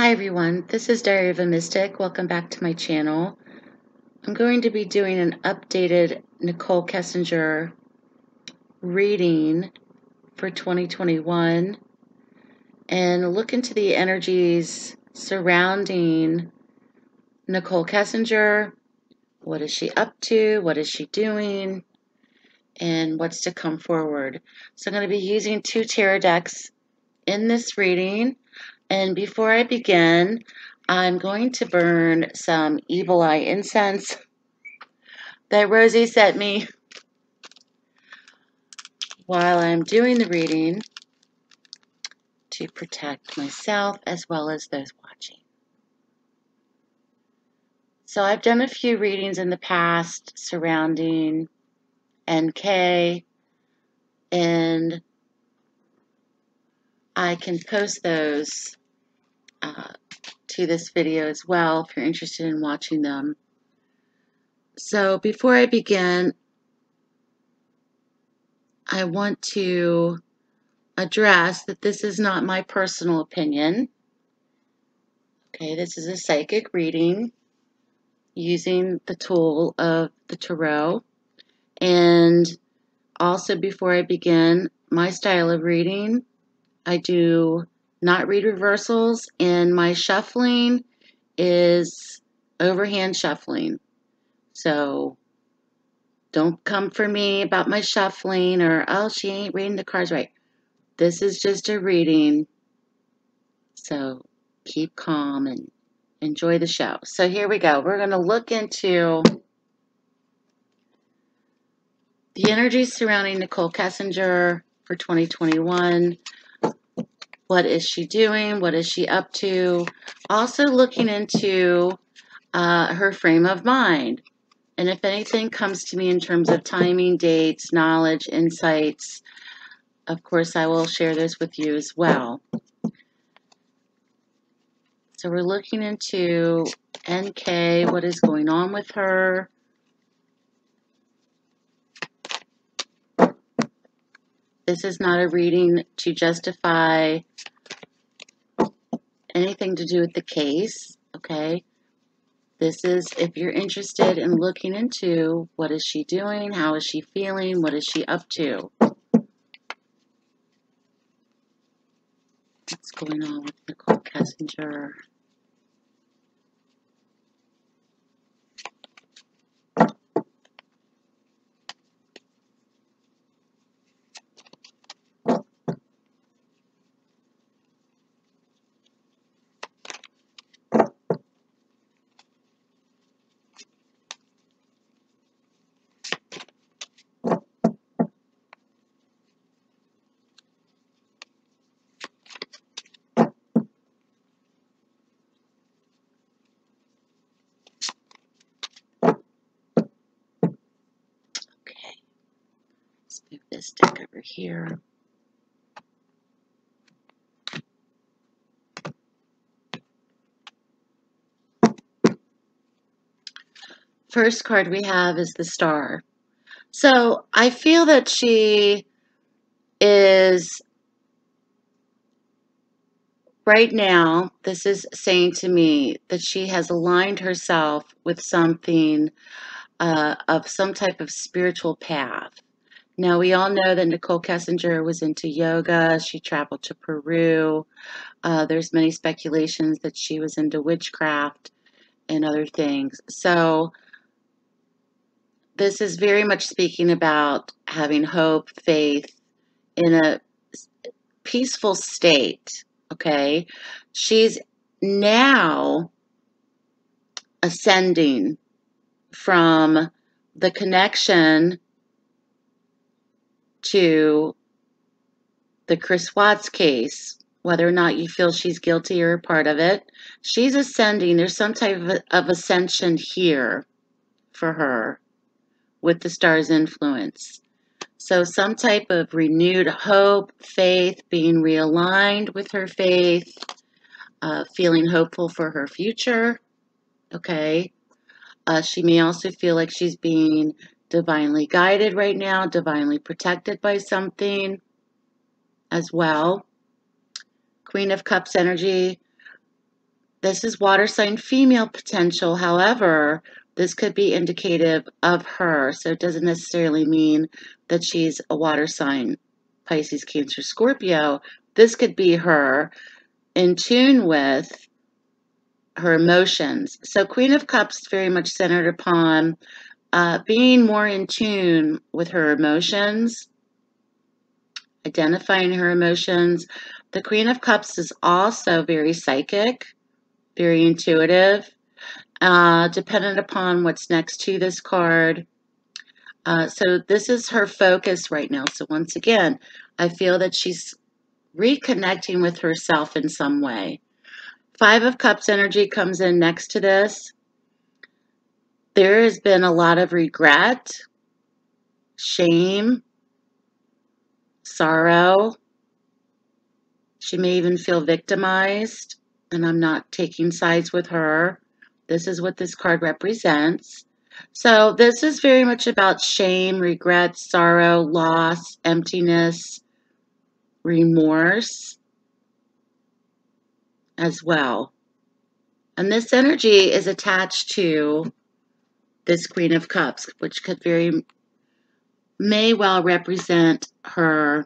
Hi everyone, this is Diary of a Mystic. Welcome back to my channel. I'm going to be doing an updated Nichol Kessinger reading for 2021 and look into the energies surrounding Nichol Kessinger. What is she up to? What is she doing? And what's to come forward? So I'm going to be using 2 tarot decks in this reading. And before I begin, I'm going to burn some evil eye incense that Rosie sent me while I'm doing the reading to protect myself as well as those watching. So I've done a few readings in the past surrounding NK, and I can post those to this video as well if you're interested in watching them. So before I begin, I want to address that this is not my personal opinion. Okay, this is a psychic reading using the tool of the tarot. And also, before I begin, my style of reading, I do not read reversals, and my shuffling is overhand shuffling. So don't come for me about my shuffling or, oh, she ain't reading the cards right. This is just a reading. So keep calm and enjoy the show. So here we go. We're going to look into the energies surrounding Nichol Kessinger for 2021. What is she doing? What is she up to? Also looking into her frame of mind. And if anything comes to me in terms of timing, dates, knowledge, insights, of course I will share this with you as well. So we're looking into NK, what is going on with her. This is not a reading to justify anything to do with the case, okay? This is if you're interested in looking into what is she doing, how is she feeling, what is she up to. What's going on with Nichol Kessinger? Okay, let's move this deck over here. First card we have is the Star. So I feel that she is, right now, this is saying to me that she has aligned herself with something of some type of spiritual path. Now, we all know that Nichol Kessinger was into yoga. She traveled to Peru. There's many speculations that she was into witchcraft and other things. So this is very much speaking about having hope, faith in a peaceful state, okay? She's now ascending from the connection to the Chris Watts case, whether or not you feel she's guilty or a part of it. She's ascending. There's some type of ascension here for her with the Star's influence. So some type of renewed hope, faith, being realigned with her faith, feeling hopeful for her future, okay? She may also feel like she's being divinely guided right now, divinely protected by something as well. Queen of Cups energy. This is water sign female potential. However, this could be indicative of her. So it doesn't necessarily mean that she's a water sign, Pisces, Cancer, Scorpio. This could be her in tune with her emotions. So Queen of Cups very much centered upon being more in tune with her emotions, identifying her emotions. The Queen of Cups is also very psychic, very intuitive, dependent upon what's next to this card. So this is her focus right now. So once again, I feel that she's reconnecting with herself in some way. Five of Cups energy comes in next to this. There has been a lot of regret, shame, sorrow. She may even feel victimized, and I'm not taking sides with her. This is what this card represents. So this is very much about shame, regret, sorrow, loss, emptiness, remorse as well. And this energy is attached to this Queen of Cups, which may well represent her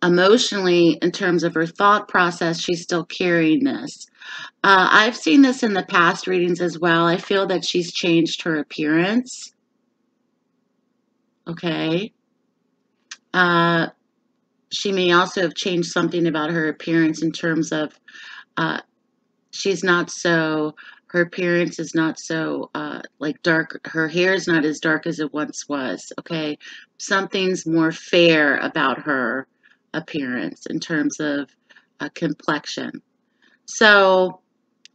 emotionally in terms of her thought process. She's still carrying this. I've seen this in the past readings as well. I feel that she's changed her appearance. Okay. She may also have changed something about her appearance in terms of her appearance is not so like dark. Her hair is not as dark as it once was. Okay. Something's more fair about her appearance in terms of complexion. So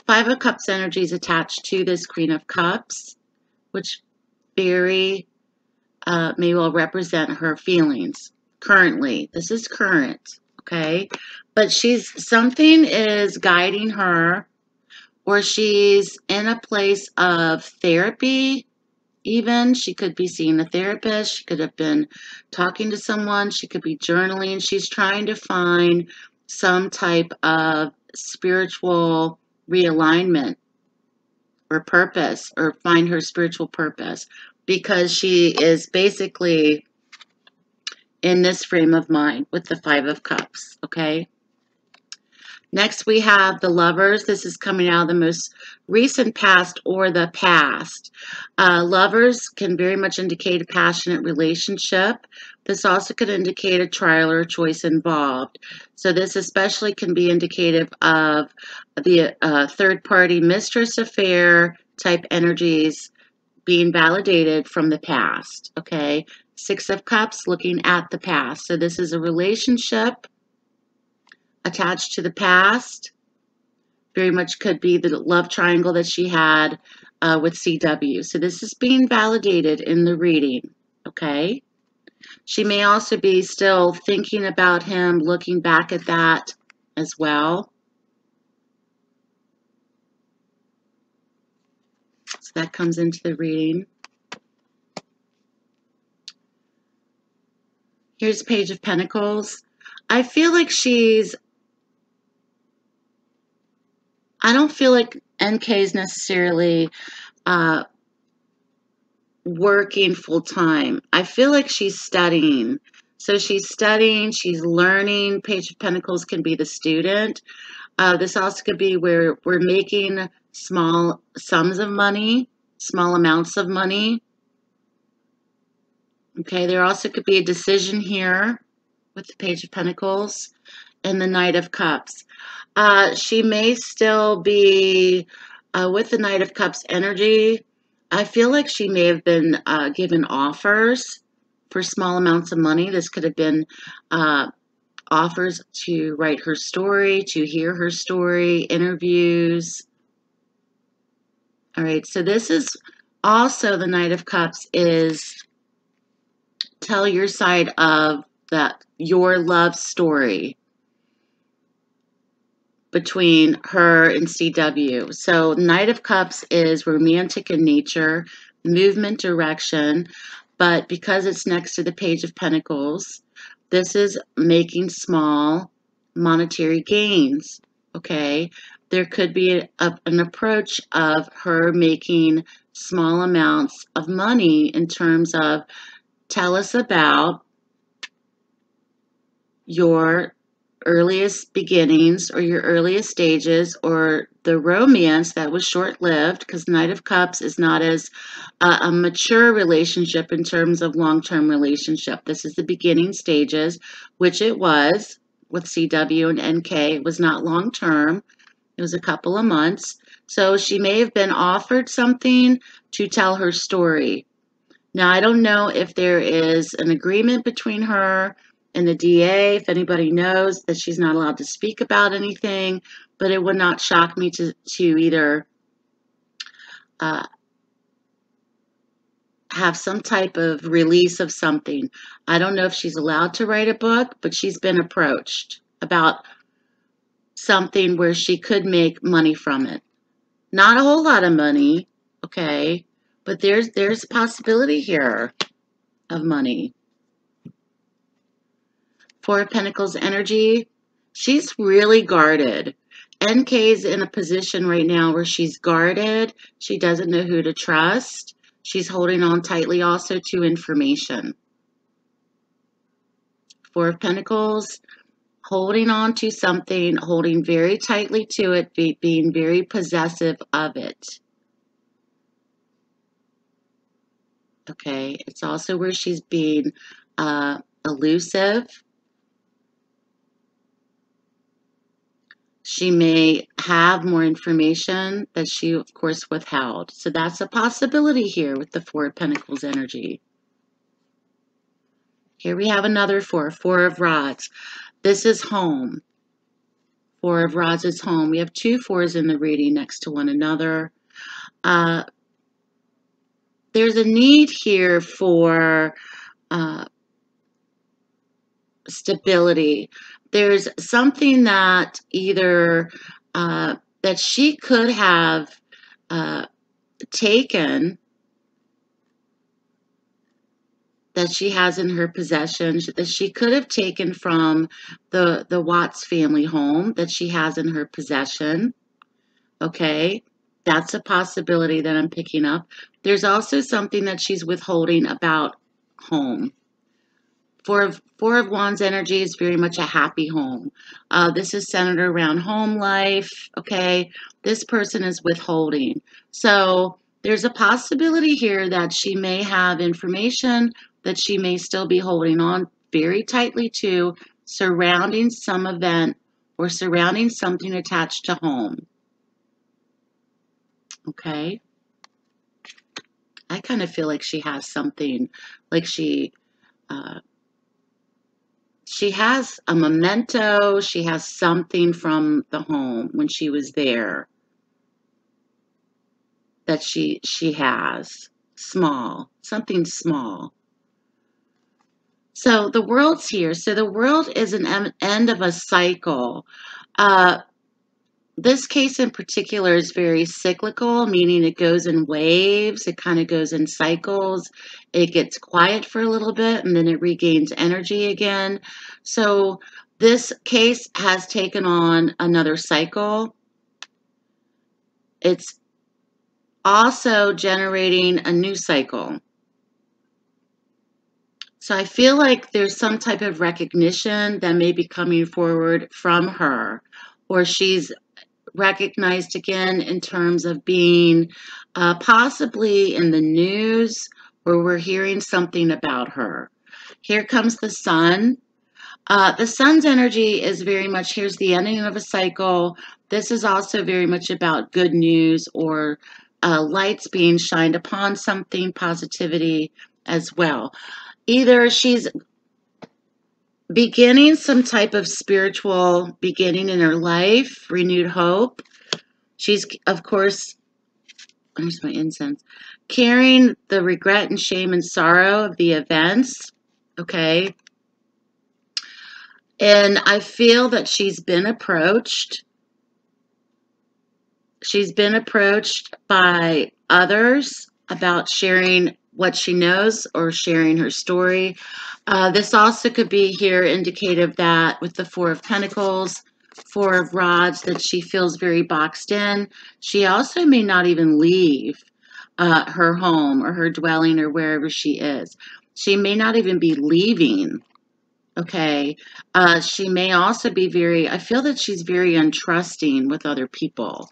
Five of Cups energy is attached to this Queen of Cups, which very may well represent her feelings currently. This is current, okay? But something is guiding her, or she's in a place of therapy. Even she could be seeing a therapist, she could have been talking to someone, she could be journaling. She's trying to find some type of spiritual realignment or purpose, or find her spiritual purpose, because she is basically in this frame of mind with the Five of Cups, okay? Next, we have the Lovers. This is coming out of the most recent past or the past. Lovers can very much indicate a passionate relationship. This also could indicate a trial or a choice involved. So this especially can be indicative of the third-party mistress affair type energies being validated from the past, okay? Six of Cups, looking at the past. So this is a relationship attached to the past. Very much could be the love triangle that she had with CW. So this is being validated in the reading, okay? She may also be still thinking about him, looking back at that as well. So that comes into the reading. Here's Page of Pentacles. I feel like I don't feel like NK is necessarily working full time. I feel like she's studying. So she's studying, she's learning. Page of Pentacles can be the student. This also could be where we're making small sums of money, small amounts of money. Okay, there also could be a decision here with the Page of Pentacles and the Knight of Cups. She may still be with the Knight of Cups energy. I feel like she may have been given offers for small amounts of money. This could have been offers to write her story, to hear her story, interviews. All right, so this is also the Knight of Cups is tell your side of your love story between her and CW. So Knight of Cups is romantic in nature, movement, direction, but because it's next to the Page of Pentacles, this is making small monetary gains, okay? there could be an approach of her making small amounts of money in terms of, tell us about your earliest beginnings or your earliest stages, or the romance that was short-lived, because Knight of Cups is not as a mature relationship in terms of long-term relationship. This is the beginning stages, which it was with CW and NK. It was not long-term. It was a couple of months. So she may have been offered something to tell her story. Now, I don't know if there is an agreement between her and the DA, if anybody knows that she's not allowed to speak about anything, but it would not shock me to either have some type of release of something. I don't know if she's allowed to write a book, but she's been approached about something where she could make money from it. Not a whole lot of money, okay, but there's a possibility here of money. Four of Pentacles energy, she's really guarded. NK's in a position right now where she's guarded. She doesn't know who to trust. She's holding on tightly also to information. Four of Pentacles, holding on to something, holding very tightly to it, being very possessive of it. Okay, it's also where she's being elusive. She may have more information that she, of course, withheld. So that's a possibility here with the Four of Pentacles energy. Here we have another four of Rods. This is home. Four of Rods is home. We have two fours in the reading next to one another. There's a need here for stability. There's something that either that she could have taken, that she has in her possession, that she could have taken from the Watts family home that she has in her possession. Okay, that's a possibility that I'm picking up. There's also something that she's withholding about home. Four of Wands energy is very much a happy home. This is centered around home life, okay? This person is withholding. So there's a possibility here that she may have information that she may still be holding on very tightly to, surrounding some event or surrounding something attached to home. Okay? I kind of feel like she has something, like she has a memento, she has something from the home when she was there that she has. Small, something small. So the world's here. So the world is an end of a cycle. This case in particular is very cyclical, meaning it goes in waves. It kind of goes in cycles. It gets quiet for a little bit and then it regains energy again. So this case has taken on another cycle. It's also generating a new cycle. So I feel like there's some type of recognition that may be coming forward from her, or she's recognized again in terms of being possibly in the news, or we're hearing something about her. Here comes the Sun. The Sun's energy is very much, here's the ending of a cycle. This is also very much about good news or lights being shined upon something, positivity as well. Either she's beginning some type of spiritual beginning in her life, renewed hope. She's, of course, there's my incense, carrying the regret and shame and sorrow of the events, okay? And I feel that she's been approached. She's been approached by others about sharing what she knows or sharing her story. This also could be here indicative that with the Four of Pentacles, Four of Rods, that she feels very boxed in. She also may not even leave her home or her dwelling or wherever she is. She may not even be leaving. Okay. She may also be I feel that she's very untrusting with other people.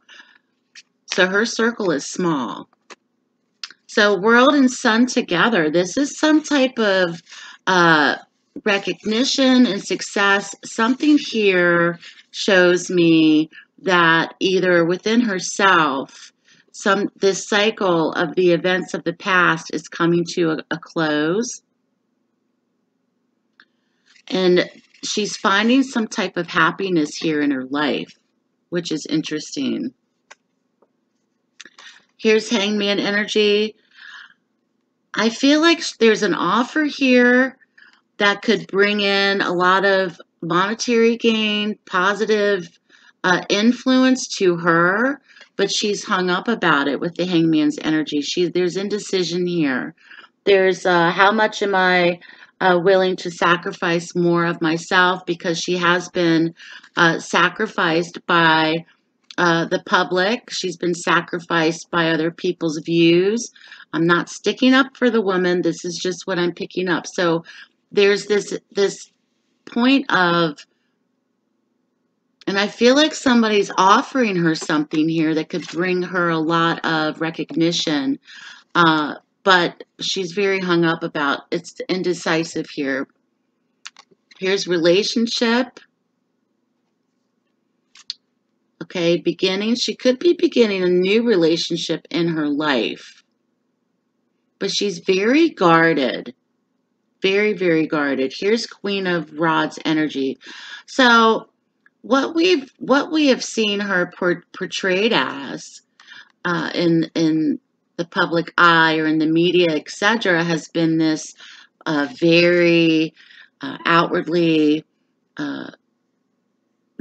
So her circle is small. So World and Sun together, this is some type of recognition and success. Something here shows me that either within herself, this cycle of the events of the past is coming to a close. And she's finding some type of happiness here in her life, which is interesting. Here's Hangman energy. I feel like there's an offer here that could bring in a lot of monetary gain, positive influence to her, but she's hung up about it with the Hangman's energy. There's indecision here. There's how much am I willing to sacrifice more of myself, because she has been sacrificed by the public. She's been sacrificed by other people's views. I'm not sticking up for the woman. This is just what I'm picking up. So there's this point of, and I feel like somebody's offering her something here that could bring her a lot of recognition, but she's very hung up about, it's indecisive here. Here's relationship. Okay, beginning. She could be beginning a new relationship in her life, but she's very guarded. Very, very guarded. Here's Queen of Rods energy. So what we have seen her portrayed as in the public eye or in the media, etc., has been this very outwardly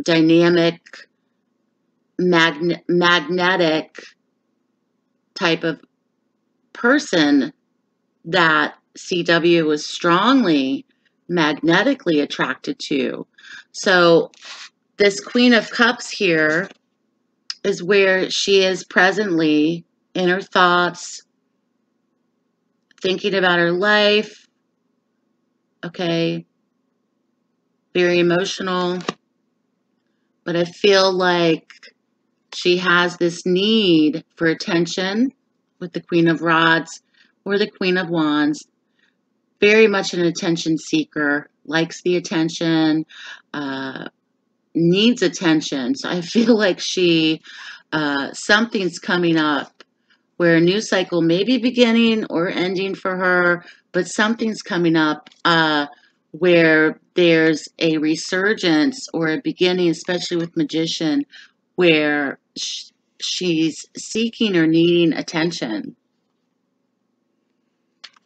dynamic, magnetic type of person that CW was strongly magnetically attracted to. So this Queen of Cups here is where she is presently in her thoughts, thinking about her life. Okay, very emotional, but I feel like she has this need for attention with the Queen of Rods or the Queen of Wands. Very much an attention seeker, likes the attention, needs attention. So I feel like something's coming up where a new cycle may be beginning or ending for her, but something's coming up where there's a resurgence or a beginning, especially with Magician, where she's seeking or needing attention.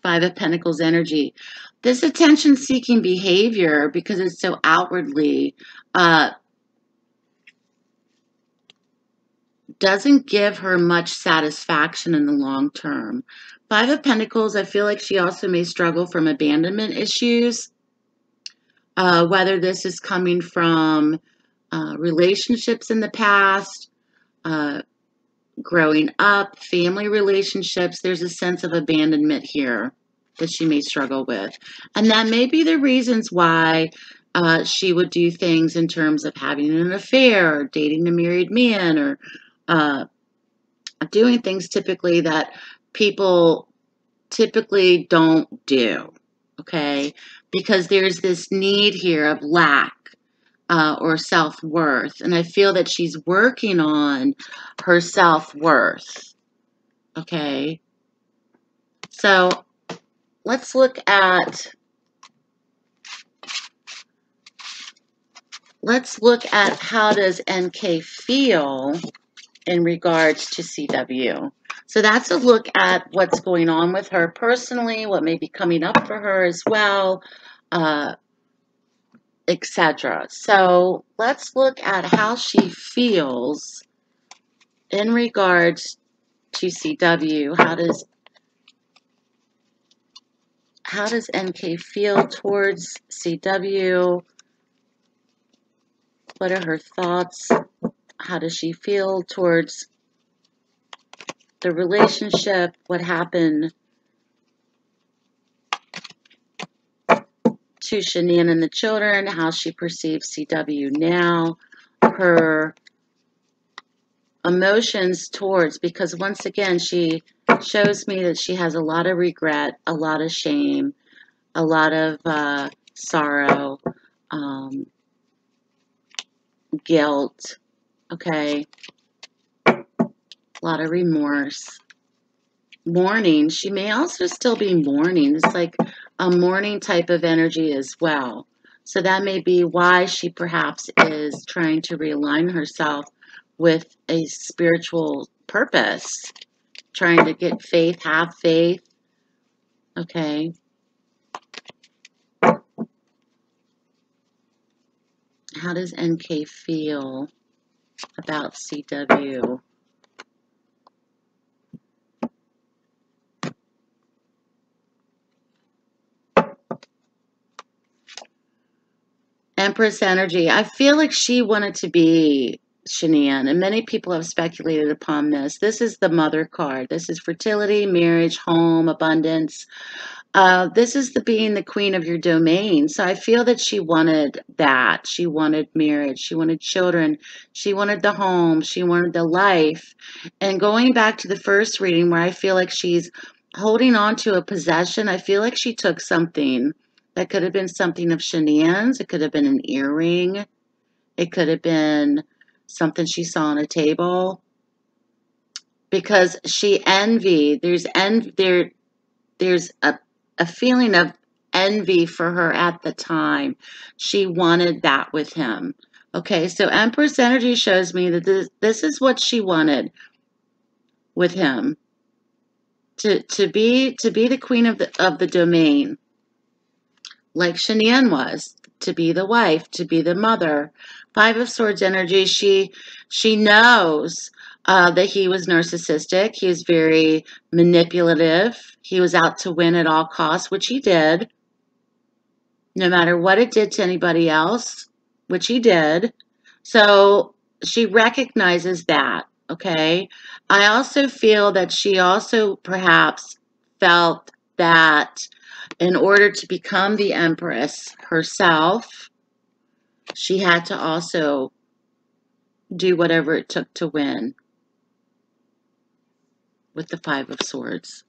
Five of Pentacles energy. This attention-seeking behavior, because it's so outwardly, doesn't give her much satisfaction in the long term. Five of Pentacles, I feel like she also may struggle from abandonment issues, whether this is coming from relationships in the past, growing up, family relationships. There's a sense of abandonment here that she may struggle with. And that may be the reasons why she would do things in terms of having an affair or dating a married man or doing things typically that people typically don't do, okay? Because there's this need here of lack or self-worth. And I feel that she's working on her self-worth, okay? So let's look at how does NK feel in regards to CW. So that's a look at what's going on with her personally, what may be coming up for her as well, etc. So let's look at how she feels in regards to CW. How does NK feel towards CW? What are her thoughts? How does she feel towards the relationship? What happened to Shanann and the children? How she perceives CW now? Her emotions towards, because once again, she shows me that she has a lot of regret, a lot of shame, a lot of sorrow, guilt, okay, a lot of remorse. Mourning, she may also still be mourning. It's like a mourning type of energy as well. So that may be why she perhaps is trying to realign herself with a spiritual purpose, trying to get faith, have faith. Okay. How does NK feel about CW? Empress energy. I feel like she wanted to be Shanann, and many people have speculated upon this. This is the mother card. This is fertility, marriage, home, abundance. This is the being the queen of your domain. So I feel that she wanted that. She wanted marriage. She wanted children. She wanted the home. She wanted the life. And going back to the first reading where I feel like she's holding on to a possession, I feel like she took something that could have been something of Shanann's. It could have been an earring. It could have been something she saw on a table. Because she envied. There's a feeling of envy for her at the time. She wanted that with him. Okay, so Empress energy shows me that this is what she wanted with him. To be the queen of the domain, like Shanann was, to be the wife, to be the mother. Five of Swords energy, she knows that he was narcissistic. He was very manipulative. He was out to win at all costs, which he did, no matter what it did to anybody else, which he did. So she recognizes that, okay? I also feel that she also perhaps felt that in order to become the Empress herself, she had to also do whatever it took to win with the Five of Swords.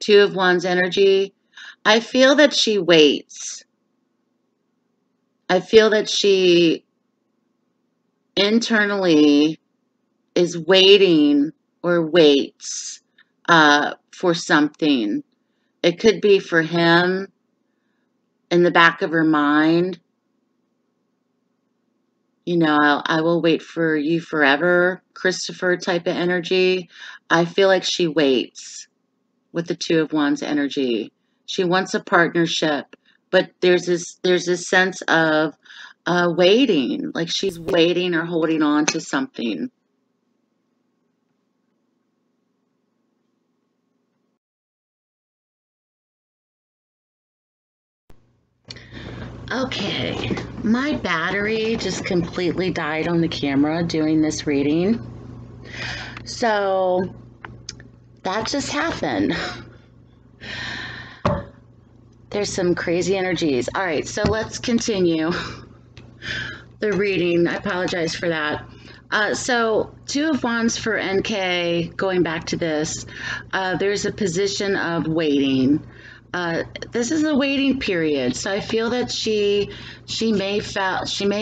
Two of Wands energy. I feel that she waits. I feel that she internally is waiting or waits for something. It could be for him in the back of her mind. You know, I will wait for you forever, Christopher type of energy. I feel like she waits with the Two of Wands energy. She wants a partnership, but there's this sense of waiting, like she's waiting or holding on to something. Okay, my battery just completely died on the camera doing this reading. So that just happened. There's some crazy energies. All right, so let's continue the reading. I apologize for that. So Two of Wands for NK, going back to this, there's a position of waiting. This is a waiting period, so I feel that she may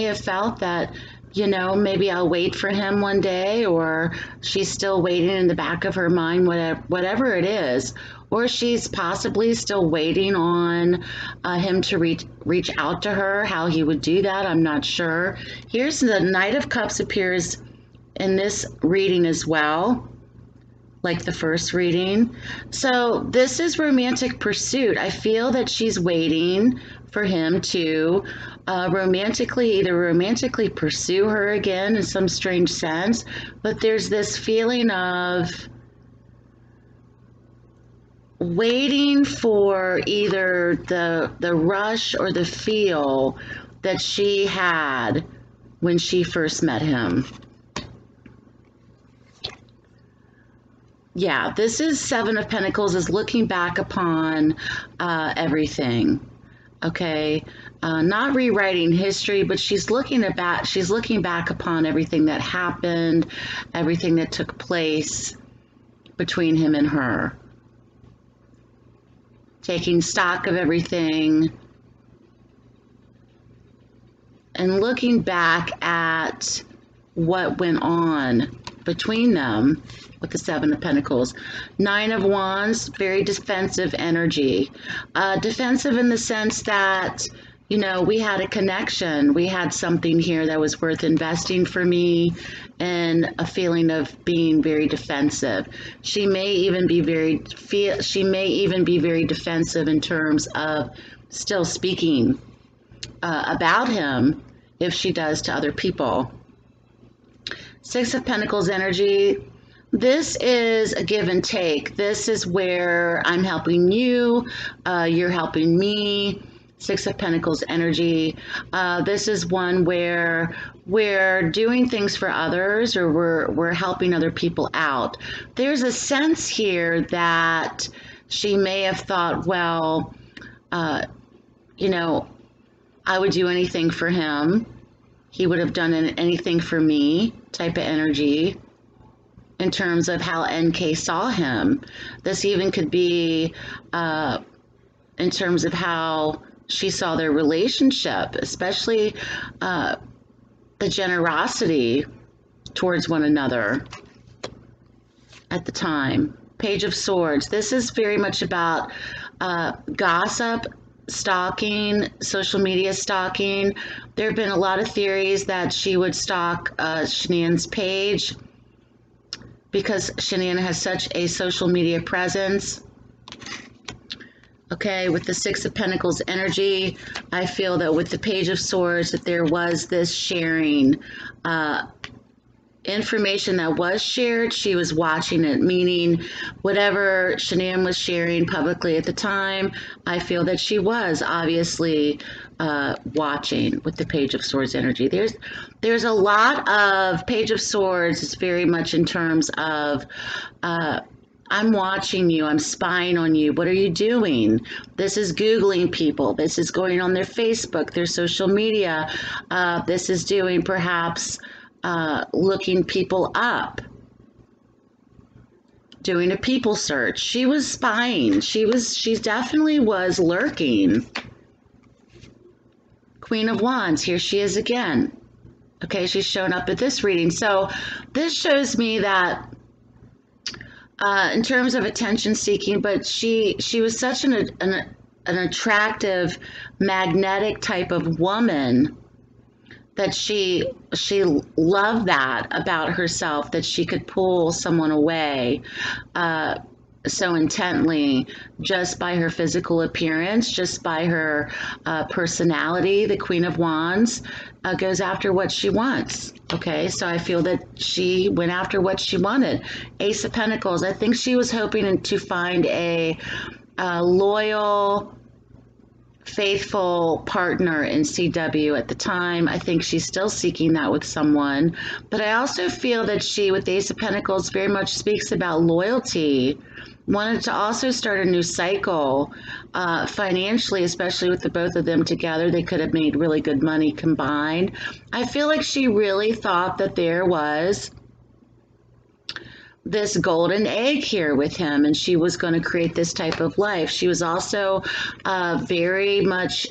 have felt that, you know, maybe I'll wait for him one day, or she's still waiting in the back of her mind, whatever it is, or she's possibly still waiting on him to reach out to her. How he would do that, I'm not sure. Here's the Knight of Cups appears in this reading as well, like the first reading. So this is romantic pursuit. I feel that she's waiting for him to either romantically pursue her again in some strange sense, but there's this feeling of waiting for either the rush or the feel that she had when she first met him. Yeah, this is Seven of Pentacles is looking back upon everything. Okay, not rewriting history, but she's looking back upon everything that happened, everything that took place between him and her. Taking stock of everything and looking back at what went on between them with the Seven of Pentacles. Nine of Wands, very defensive energy. Defensive in the sense that, you know, we had a connection. We had something here that was worth investing for me, and a feeling of being very defensive. She may even be very defensive in terms of still speaking about him if she does to other people. Six of Pentacles energy. This is a give and take. This is where I'm helping you, you're helping me. Six of Pentacles energy. This is one where we're doing things for others, or we're helping other people out. There's a sense here that she may have thought, well, you know, I would do anything for him. He would have done anything for me type of energy in terms of how NK saw him. This even could be in terms of how she saw their relationship, especially the generosity towards one another at the time. Page of Swords. This is very much about gossip, stalking, social media stalking. There have been a lot of theories that she would stalk Shanian's page because Shanian has such a social media presence. Okay, with the Six of Pentacles energy, I feel that with the Page of Swords that there was this sharing. Information that was shared, she was watching it, meaning whatever Shanian was sharing publicly at the time, I feel that she was obviously watching with the Page of Swords energy. There's a lot of Page of Swords. It's very much in terms of I'm watching you, I'm spying on you. What are you doing? This is Googling people. This is going on their Facebook, their social media. This is doing perhaps looking people up, doing a people search. She was spying. She definitely was lurking. Queen of Wands, here she is again. Okay, she's shown up at this reading. So this shows me that in terms of attention seeking, but she was such an attractive, magnetic type of woman that she loved that about herself, that she could pull someone away so intently just by her physical appearance, just by her personality. The Queen of Wands goes after what she wants. Okay, so I feel that she went after what she wanted. Ace of Pentacles, I think she was hoping to find a loyal, faithful partner in CW at the time. I think she's still seeking that with someone. But I also feel that she, with the Ace of Pentacles, very much speaks about loyalty. Wanted to also start a new cycle financially, especially with the both of them together. They could have made really good money combined. I feel like she really thought that there was this golden egg here with him, and she was going to create this type of life. She was also very much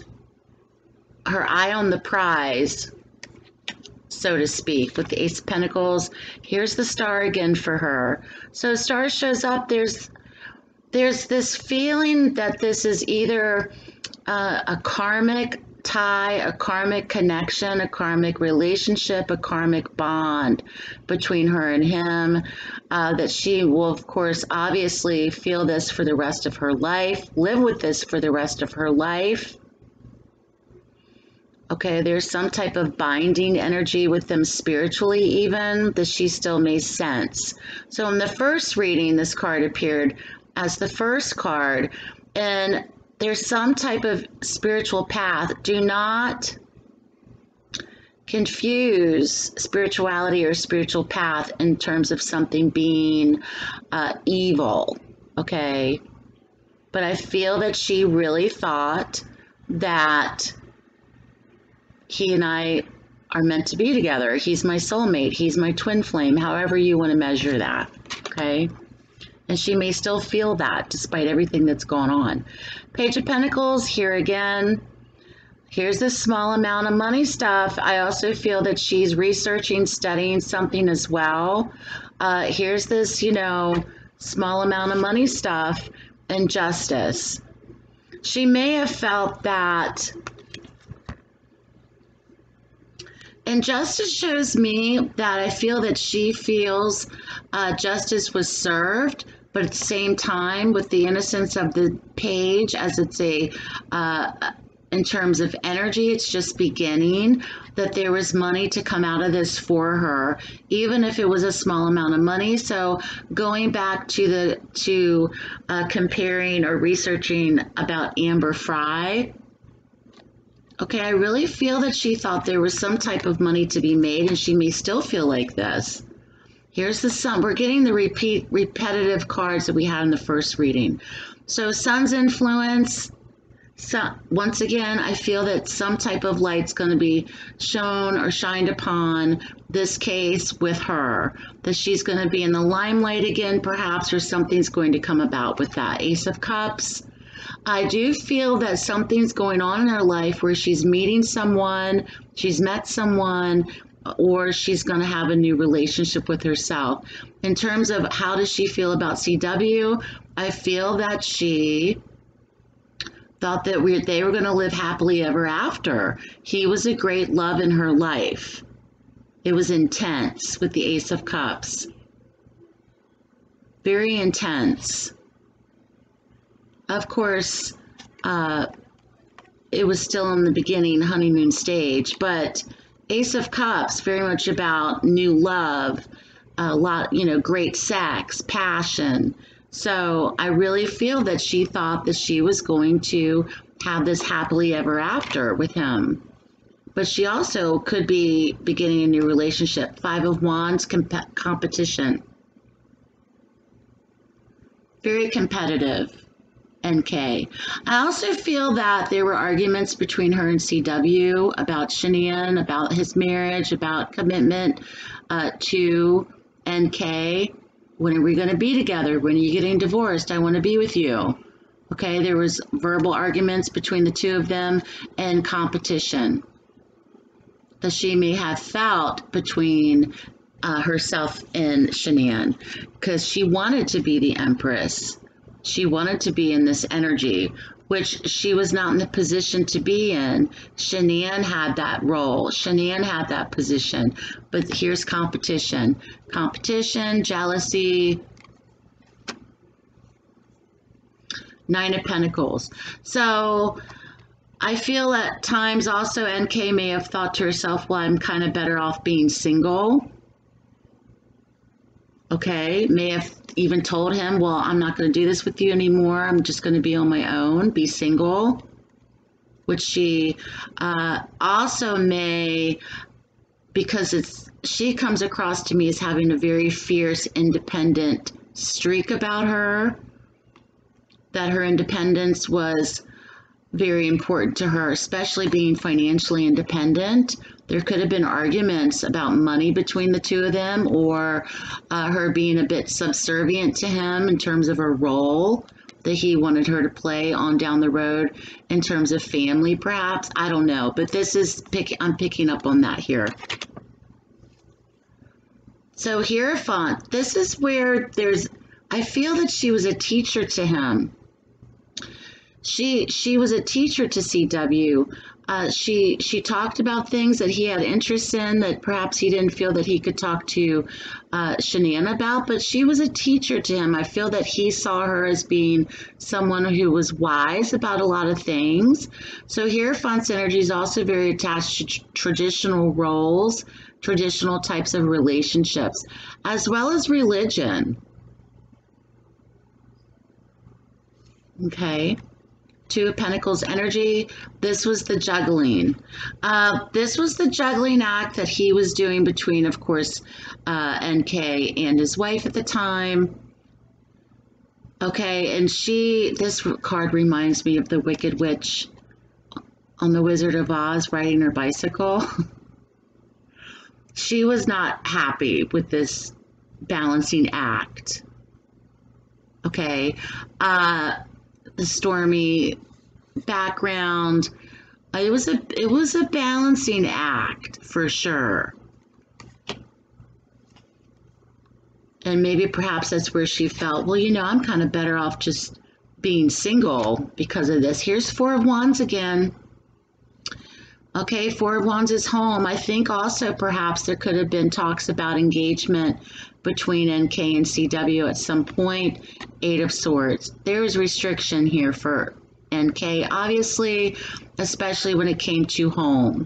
her eye on the prize, so to speak, with the Ace of Pentacles. Here's the Star again for her. So Star shows up. There's this feeling that this is either a karmic tie, a karmic connection, a karmic relationship, a karmic bond between her and him, that she will, of course, obviously feel this for the rest of her life, live with this for the rest of her life. Okay, there's some type of binding energy with them spiritually even that she still may sense. So in the first reading, this card appeared as the first card, and there's some type of spiritual path. Do not confuse spirituality or spiritual path in terms of something being evil, okay? But I feel that she really thought that he and I are meant to be together. He's my soulmate. He's my twin flame, however you want to measure that, okay? And she may still feel that despite everything that's gone on. Page of Pentacles, here again. Here's this small amount of money stuff. I also feel that she's researching, studying something as well. Here's this, you know, small amount of money stuff and justice. She may have felt that. And justice shows me that I feel that she feels justice was served, but at the same time, with the innocence of the page, as it's a, in terms of energy, it's just beginning, that there was money to come out of this for her, even if it was a small amount of money. So going back to comparing or researching about Amber Fry, okay, I really feel that she thought there was some type of money to be made, and she may still feel like this. Here's the sun. We're getting the repetitive cards that we had in the first reading. So sun's influence. So once again, I feel that some type of light's going to be shown or shined upon this case with her. That she's going to be in the limelight again, perhaps, or something's going to come about with that. Ace of Cups. I do feel that something's going on in her life where she's meeting someone, she's met someone, or she's going to have a new relationship with herself. In terms of how does she feel about CW, I feel that she thought that they were going to live happily ever after. He was a great love in her life. It was intense with the Ace of Cups. Very intense. Of course, it was still in the beginning honeymoon stage, but Ace of Cups, very much about new love, a lot, you know, great sex, passion. So I really feel that she thought that she was going to have this happily ever after with him. But she also could be beginning a new relationship. Five of Wands, competition. Very competitive. NK. I also feel that there were arguments between her and CW about Shanian, about his marriage, about commitment to NK. When are we going to be together? When are you getting divorced? I want to be with you. Okay, there was verbal arguments between the two of them and competition that she may have felt between herself and Shanian, because she wanted to be the Empress. She wanted to be in this energy, which she was not in the position to be in. Shanian had that role. Shanian had that position. But here's competition. Competition, jealousy, Nine of Pentacles. So I feel at times also NK may have thought to herself, well, I'm kind of better off being single. Okay, may have even told him, well, I'm not going to do this with you anymore. I'm just going to be on my own, be single. Which she also may, because she comes across to me as having a very fierce, independent streak about her. That her independence was very important to her, especially being financially independent. There could have been arguments about money between the two of them, or her being a bit subservient to him in terms of her role that he wanted her to play on down the road in terms of family, perhaps. I don't know, but this is I'm picking up on that here. So Hierophant, this is where I feel that she was a teacher to him. She was a teacher to CW. She talked about things that he had interest in that perhaps he didn't feel that he could talk to Shanian about, but she was a teacher to him. I feel that he saw her as being someone who was wise about a lot of things. So Hierophant's energy is also very attached to traditional roles, traditional types of relationships, as well as religion. Okay. Two of Pentacles energy. This was the juggling. This was the juggling act that he was doing between, of course, NK and his wife at the time. Okay, and this card reminds me of the Wicked Witch on the Wizard of Oz riding her bicycle. She was not happy with this balancing act. Okay, the stormy background. It was a balancing act for sure. And maybe perhaps that's where she felt, well, you know, I'm kind of better off just being single because of this. Here's Four of Wands again. Okay, Four of Wands is home. I think also perhaps there could have been talks about engagement between NK and CW at some point. Eight of Swords. There is restriction here for NK, obviously, especially when it came to home,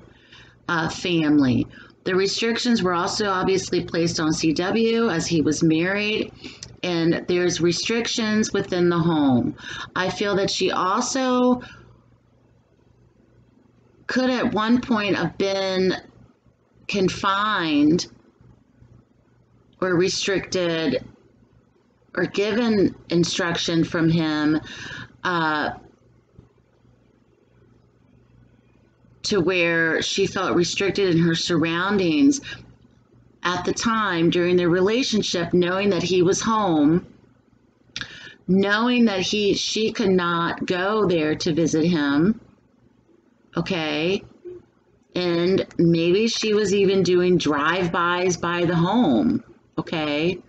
family. The restrictions were also obviously placed on CW as he was married, and there's restrictions within the home. I feel that she also could at one point have been confined or restricted or given instruction from him to where she felt restricted in her surroundings at the time during their relationship, knowing that he was home, knowing that she could not go there to visit him. Okay, and maybe she was even doing drive-bys by the home. Okay,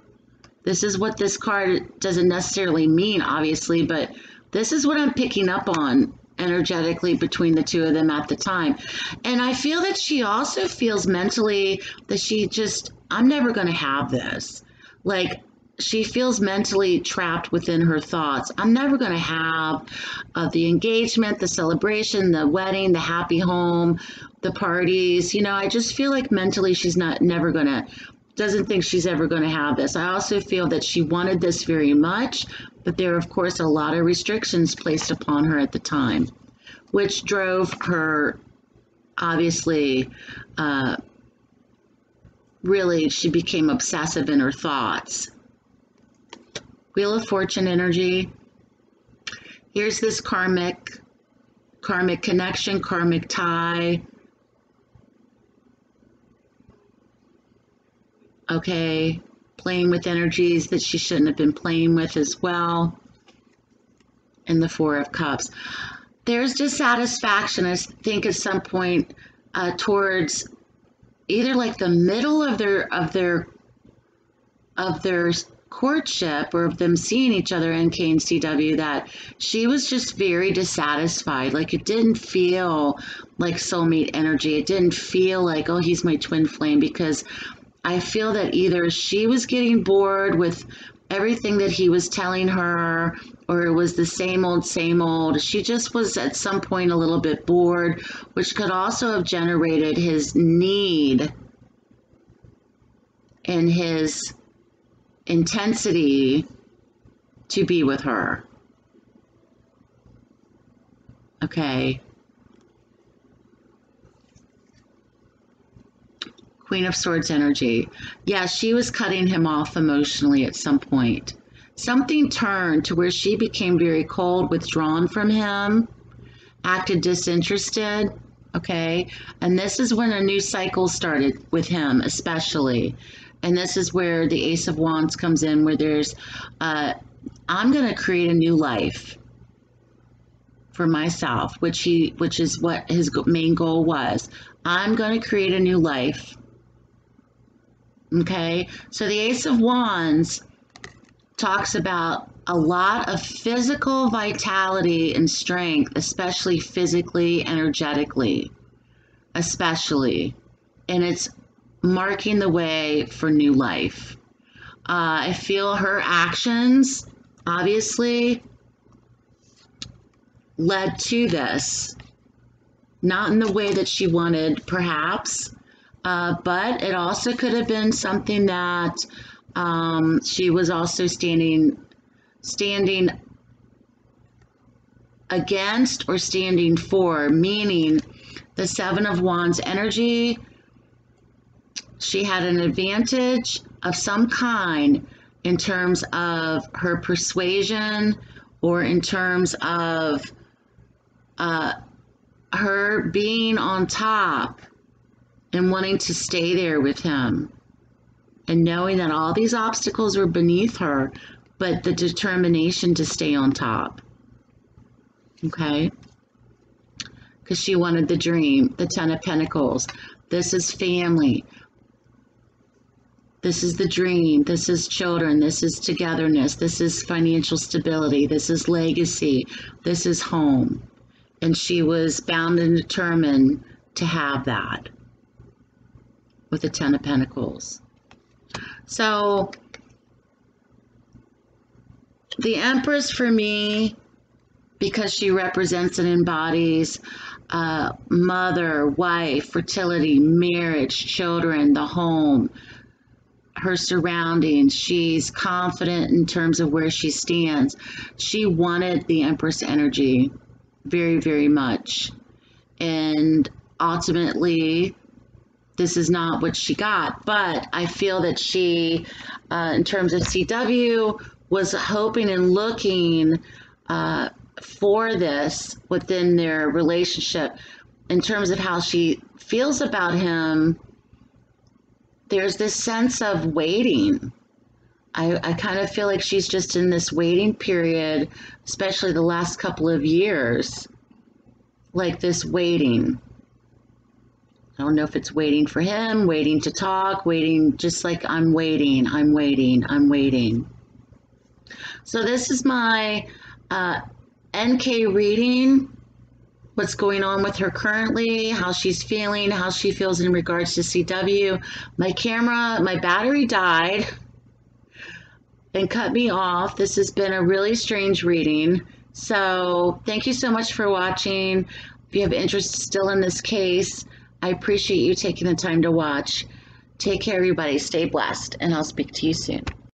this is what this card doesn't necessarily mean, obviously, but this is what I'm picking up on energetically between the two of them at the time. And I feel that she also feels mentally that I'm never going to have this. Like, she feels mentally trapped within her thoughts. I'm never going to have the engagement, the celebration, the wedding, the happy home, the parties. You know, I just feel like mentally she's doesn't think she's ever going to have this. I also feel that she wanted this very much, but there are, of course, a lot of restrictions placed upon her at the time, which drove her, obviously, really, she became obsessive in her thoughts. Wheel of Fortune energy. Here's this karmic connection, karmic tie. Okay, playing with energies that she shouldn't have been playing with as well. And the Four of Cups. There's dissatisfaction, I think, at some point towards either like the middle of their courtship or of them seeing each other, NK and CW, that she was just very dissatisfied. Like, it didn't feel like soulmate energy. It didn't feel like, oh, he's my twin flame, because I feel that either she was getting bored with everything that he was telling her, or it was the same old, same old. She just was at some point a little bit bored, which could also have generated his need and his intensity to be with her. Okay. Queen of Swords energy. Yeah, she was cutting him off emotionally at some point. Something turned to where she became very cold, withdrawn from him, acted disinterested. Okay. And this is when a new cycle started with him, especially. And this is where the Ace of Wands comes in, where there's, I'm going to create a new life for myself, which is what his main goal was. I'm going to create a new life. Okay, so the Ace of Wands talks about a lot of physical vitality and strength, especially physically, energetically, especially. And it's marking the way for new life. I feel her actions, obviously, led to this. Not in the way that she wanted, perhaps, but it also could have been something that she was also standing against or standing for, meaning the Seven of Wands energy, she had an advantage of some kind in terms of her persuasion or in terms of her being on top and wanting to stay there with him and knowing that all these obstacles were beneath her, but the determination to stay on top. Okay? Because she wanted the dream, the Ten of Pentacles. This is family. This is the dream. This is children. This is togetherness. This is financial stability. This is legacy. This is home. And she was bound and determined to have that with the Ten of Pentacles. So the Empress for me, because she represents and embodies mother, wife, fertility, marriage, children, the home, her surroundings. She's confident in terms of where she stands. She wanted the Empress energy very, very much. And ultimately, this is not what she got. But I feel that she, in terms of CW, was hoping and looking for this within their relationship. In terms of how she feels about him, there's this sense of waiting. I kind of feel like she's just in this waiting period, especially the last couple of years, like this waiting. I don't know if it's waiting for him, waiting to talk, waiting, just like I'm waiting, I'm waiting, I'm waiting. So this is my NK reading, what's going on with her currently, how she's feeling, how she feels in regards to CW. My battery died and cut me off. This has been a really strange reading. So thank you so much for watching. If you have interest still in this case, I appreciate you taking the time to watch. Take care, everybody. Stay blessed, and I'll speak to you soon.